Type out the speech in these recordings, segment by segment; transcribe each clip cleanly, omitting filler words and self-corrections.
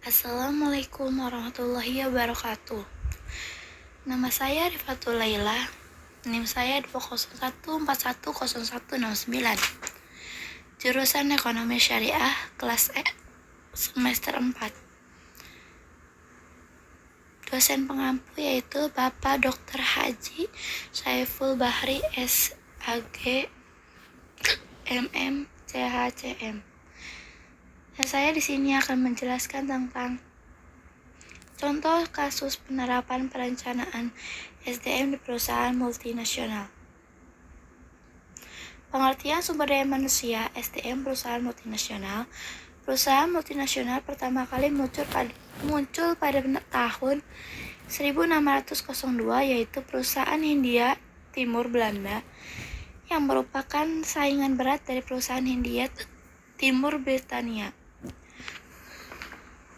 Assalamualaikum warahmatullahi wabarakatuh. Nama saya Rifatul Laila. NIM saya 201410169. Jurusan Ekonomi Syariah kelas E semester 4. Dosen pengampu yaitu Bapak Dr. Haji Saiful Bahri SAG MM CHCM. Dan saya di sini akan menjelaskan tentang contoh kasus penerapan perencanaan SDM di perusahaan multinasional. Pengertian sumber daya manusia SDM perusahaan multinasional. Perusahaan multinasional pertama kali muncul pada tahun 1602, yaitu perusahaan Hindia Timur Belanda yang merupakan saingan berat dari perusahaan Hindia Timur Britania.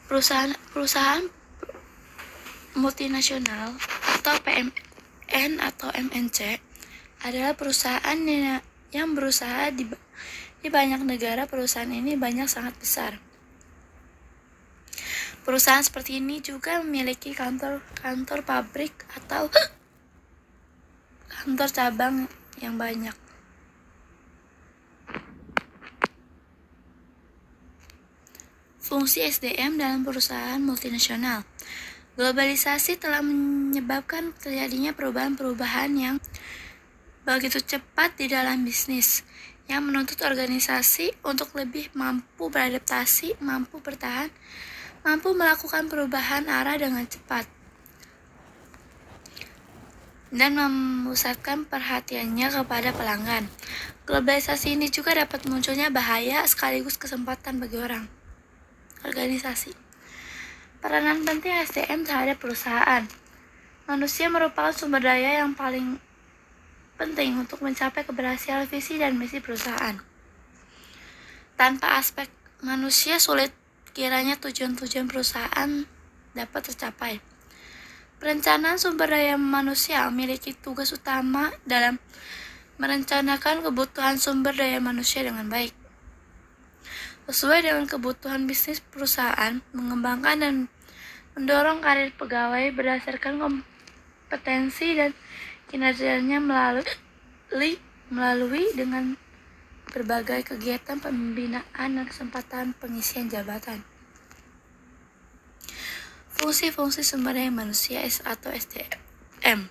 Perusahaan multinasional atau PMN atau MNC adalah perusahaan yang berusaha di banyak negara. Perusahaan ini sangat besar. Perusahaan seperti ini juga memiliki kantor pabrik atau kantor cabang yang banyak. Fungsi SDM dalam perusahaan multinasional. Globalisasi telah menyebabkan terjadinya perubahan-perubahan yang begitu cepat di dalam bisnis, yang menuntut organisasi untuk lebih mampu beradaptasi, mampu bertahan, mampu melakukan perubahan arah dengan cepat, dan memusatkan perhatiannya kepada pelanggan. Globalisasi ini juga dapat munculnya bahaya sekaligus kesempatan bagi organisasi. Peranan penting SDM terhadap perusahaan. Manusia merupakan sumber daya yang paling penting untuk mencapai keberhasilan visi dan misi perusahaan. Tanpa aspek manusia, sulit kiranya tujuan-tujuan perusahaan dapat tercapai. Perencanaan sumber daya manusia memiliki tugas utama dalam merencanakan kebutuhan sumber daya manusia dengan baik, sesuai dengan kebutuhan bisnis perusahaan, mengembangkan dan mendorong karir pegawai berdasarkan kompetensi dan kinerjanya melalui dengan berbagai kegiatan pembinaan dan kesempatan pengisian jabatan. Fungsi-fungsi sumber daya manusia atau SDM.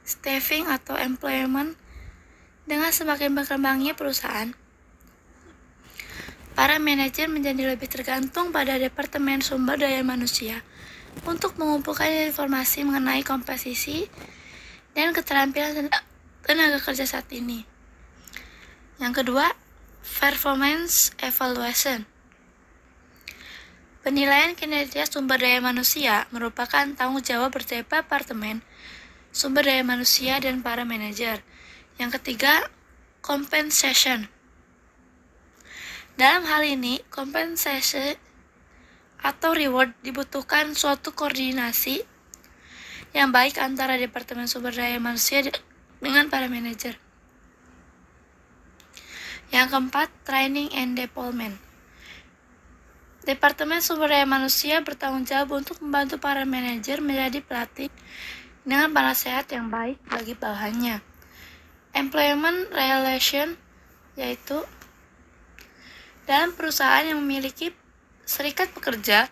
Staffing atau employment. Dengan semakin berkembangnya perusahaan, para manajer menjadi lebih tergantung pada Departemen Sumber Daya Manusia untuk mengumpulkan informasi mengenai komposisi dan keterampilan tenaga kerja saat ini. Yang kedua, performance evaluation. Penilaian kinerja sumber daya manusia merupakan tanggung jawab Departemen Sumber Daya Manusia dan para manajer. Yang ketiga, compensation. Dalam hal ini, kompensasi atau reward dibutuhkan suatu koordinasi yang baik antara Departemen Sumber Daya Manusia dengan para manajer. Yang keempat, training and development. Departemen Sumber Daya Manusia bertanggung jawab untuk membantu para manajer menjadi pelatih dengan penasehat yang baik bagi bawahannya. Employment relation, yaitu dalam perusahaan yang memiliki serikat pekerja,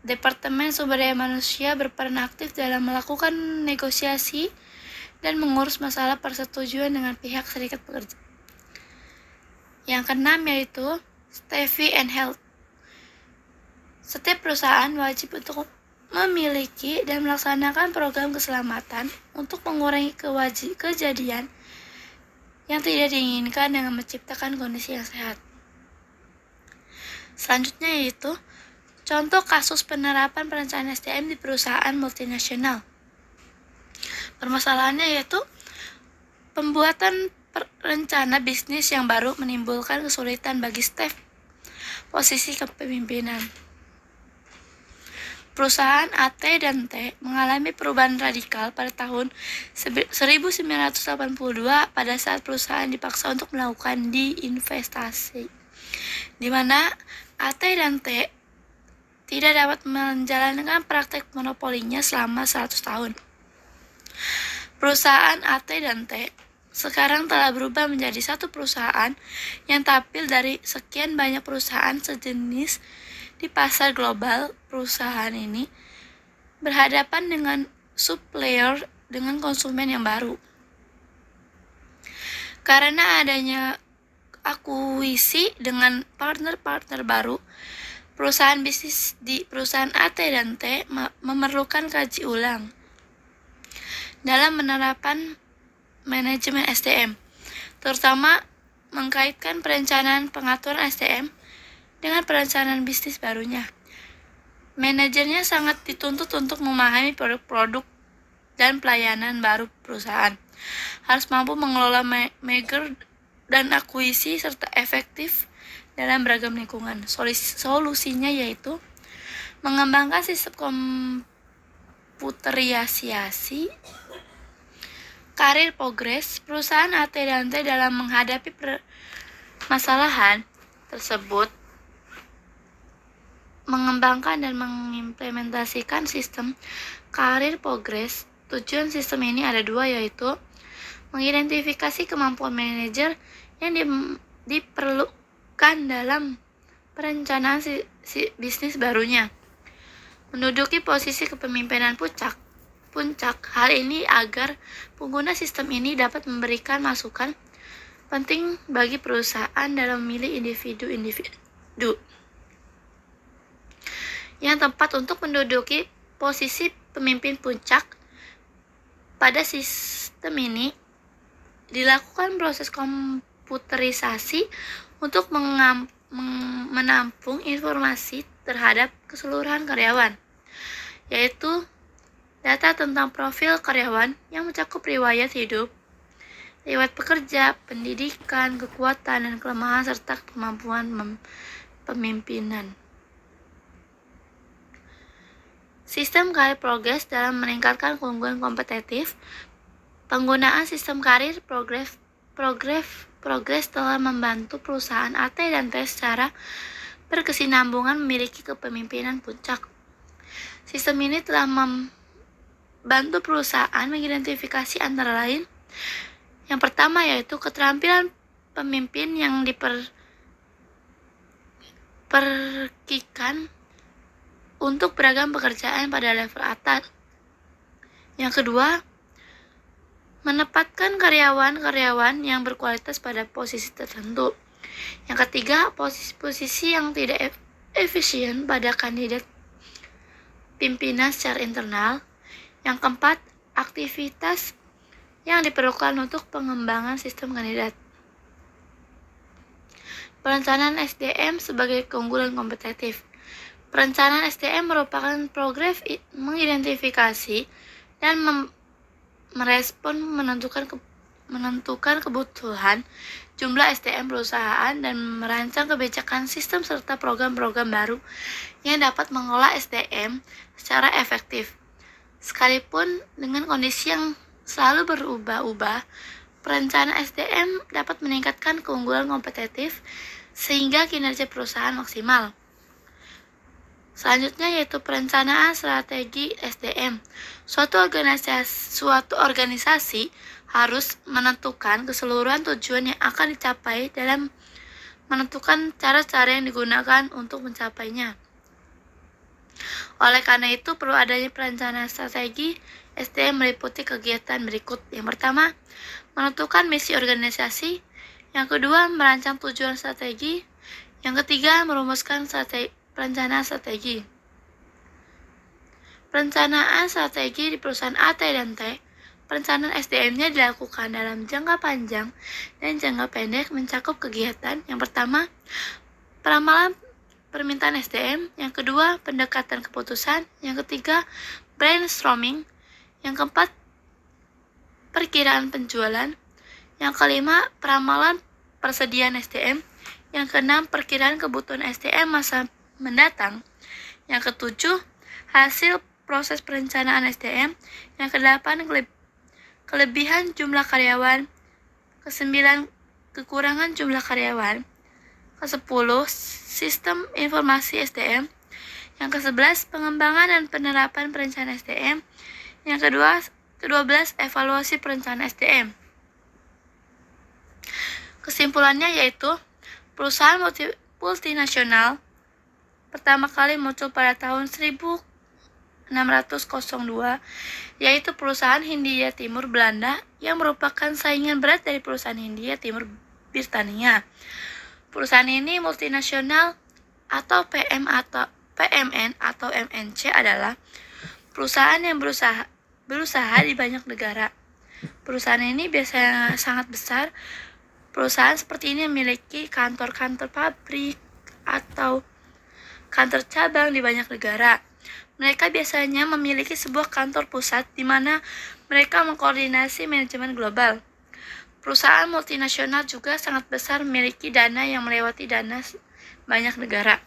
Departemen Sumber Daya Manusia berperan aktif dalam melakukan negosiasi dan mengurus masalah persetujuan dengan pihak serikat pekerja. Yang keenam yaitu safety and health. Setiap perusahaan wajib untuk memiliki dan melaksanakan program keselamatan untuk mengurangi kejadian yang tidak diinginkan dengan menciptakan kondisi yang sehat. Selanjutnya yaitu contoh kasus penerapan perencanaan SDM di perusahaan multinasional. Permasalahannya yaitu pembuatan rencana bisnis yang baru menimbulkan kesulitan bagi staf posisi kepemimpinan. Perusahaan AT dan T mengalami perubahan radikal pada tahun 1982 pada saat perusahaan dipaksa untuk melakukan diinvestasi, di mana AT dan T tidak dapat menjalankan praktek monopolinya selama 100 tahun. Perusahaan AT dan T sekarang telah berubah menjadi satu perusahaan yang tampil dari sekian banyak perusahaan sejenis di pasar global. Perusahaan ini berhadapan dengan supplier dengan konsumen yang baru. Karena adanya akuisisi dengan partner-partner baru, perusahaan bisnis di perusahaan AT dan T memerlukan kaji ulang dalam menerapkan manajemen SDM, terutama mengkaitkan perencanaan pengaturan SDM dengan perencanaan bisnis barunya. Manajernya sangat dituntut untuk memahami produk-produk dan pelayanan baru perusahaan, harus mampu mengelola merger dan akuisisi serta efektif dalam beragam lingkungan. Solusinya yaitu mengembangkan sistem komputerisasi karir progres. Perusahaan AT dan T dalam menghadapi permasalahan tersebut mengembangkan dan mengimplementasikan sistem karir progres. Tujuan sistem ini ada dua, yaitu mengidentifikasi kemampuan manajer yang diperlukan dalam perencanaan bisnis barunya, menduduki posisi kepemimpinan puncak. Hal ini agar pengguna sistem ini dapat memberikan masukan penting bagi perusahaan dalam memilih individu yang tepat untuk menduduki posisi pemimpin puncak. Pada sistem ini dilakukan proses komputerisasi untuk menampung informasi terhadap keseluruhan karyawan, yaitu data tentang profil karyawan yang mencakup riwayat hidup, riwayat pekerja, pendidikan, kekuatan dan kelemahan, serta kemampuan pemimpinan. Sistem karir progres dalam meningkatkan keunggulan kompetitif. Penggunaan sistem karir progres telah membantu perusahaan AT dan T secara berkesinambungan memiliki kepemimpinan puncak. Sistem ini telah membantu perusahaan mengidentifikasi antara lain, yang pertama yaitu keterampilan pemimpin yang diperkikan untuk beragam pekerjaan pada level atas. Yang kedua, menempatkan karyawan-karyawan yang berkualitas pada posisi tertentu. Yang ketiga, posisi yang tidak efisien pada kandidat pimpinan secara internal. Yang keempat, aktivitas yang diperlukan untuk pengembangan sistem kandidat. Perencanaan SDM sebagai keunggulan kompetitif. Perencanaan SDM merupakan program mengidentifikasi dan merespon menentukan kebutuhan jumlah SDM perusahaan dan merancang kebijakan sistem serta program-program baru yang dapat mengolah SDM secara efektif. Sekalipun dengan kondisi yang selalu berubah-ubah, perencanaan SDM dapat meningkatkan keunggulan kompetitif sehingga kinerja perusahaan maksimal. Selanjutnya yaitu perencanaan strategi SDM. Suatu organisasi harus menentukan keseluruhan tujuan yang akan dicapai dalam menentukan cara-cara yang digunakan untuk mencapainya. Oleh karena itu, perlu adanya perencanaan strategi SDM meliputi kegiatan berikut. Yang pertama, menentukan misi organisasi. Yang kedua, merancang tujuan strategi. Yang ketiga, merumuskan perencanaan strategi. Perencanaan strategi di perusahaan AT dan T. Perencanaan SDM-nya dilakukan dalam jangka panjang dan jangka pendek, mencakup kegiatan. Yang pertama, peramalan permintaan SDM. Yang kedua, pendekatan keputusan. Yang ketiga, brainstorming. Yang keempat, perkiraan penjualan. Yang kelima, peramalan persediaan SDM. Yang keenam, perkiraan kebutuhan SDM masa mendatang. Yang ketujuh, hasil proses perencanaan SDM. Yang kedelapan, kelebihan jumlah karyawan. Kesembilan, kekurangan jumlah karyawan. Ke-10, sistem informasi SDM. Yang ke-11, pengembangan dan penerapan perencanaan SDM. Yang ke-12, evaluasi perencanaan SDM. Kesimpulannya yaitu, perusahaan multinasional pertama kali muncul pada tahun 1602, yaitu perusahaan Hindia Timur Belanda yang merupakan saingan berat dari perusahaan Hindia Timur Britania. Perusahaan ini multinasional atau PMN atau MNC adalah perusahaan yang berusaha di banyak negara. Perusahaan ini biasanya sangat besar. Perusahaan seperti ini memiliki kantor-kantor pabrik atau kantor cabang di banyak negara. Mereka biasanya memiliki sebuah kantor pusat di mana mereka mengkoordinasi manajemen global. Perusahaan multinasional juga sangat besar, memiliki dana yang melewati dana banyak negara.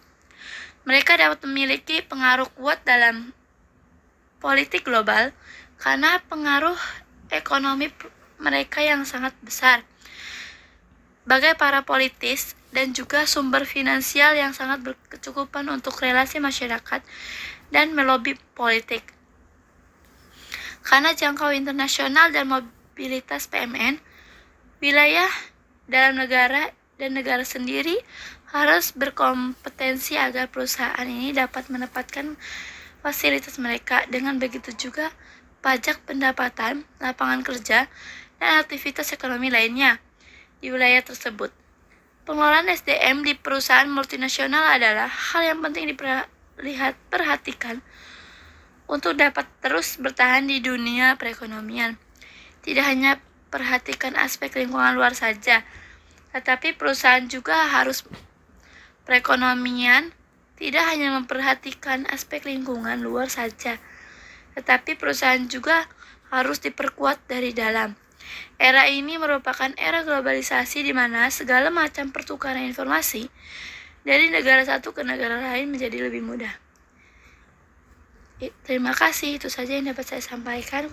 Mereka dapat memiliki pengaruh kuat dalam politik global karena pengaruh ekonomi mereka yang sangat besar. Bagai para politis dan juga sumber finansial yang sangat berkecukupan untuk relasi masyarakat dan melobi politik. Karena jangkau internasional dan mobilitas PMN, wilayah dalam negara dan negara sendiri harus berkompetensi agar perusahaan ini dapat menempatkan fasilitas mereka. Dengan begitu juga pajak pendapatan, lapangan kerja, dan aktivitas ekonomi lainnya di wilayah tersebut. Pengelolaan SDM di perusahaan multinasional adalah hal yang penting diperhatikan untuk dapat terus bertahan di dunia perekonomian. Tidak hanya perhatikan aspek lingkungan luar saja, tetapi perusahaan juga harus perekonomian tidak hanya memperhatikan aspek lingkungan luar saja, tetapi perusahaan juga harus diperkuat dari dalam. Era ini merupakan era globalisasi di mana segala macam pertukaran informasi dari negara satu ke negara lain menjadi lebih mudah. Terima kasih, itu saja yang dapat saya sampaikan.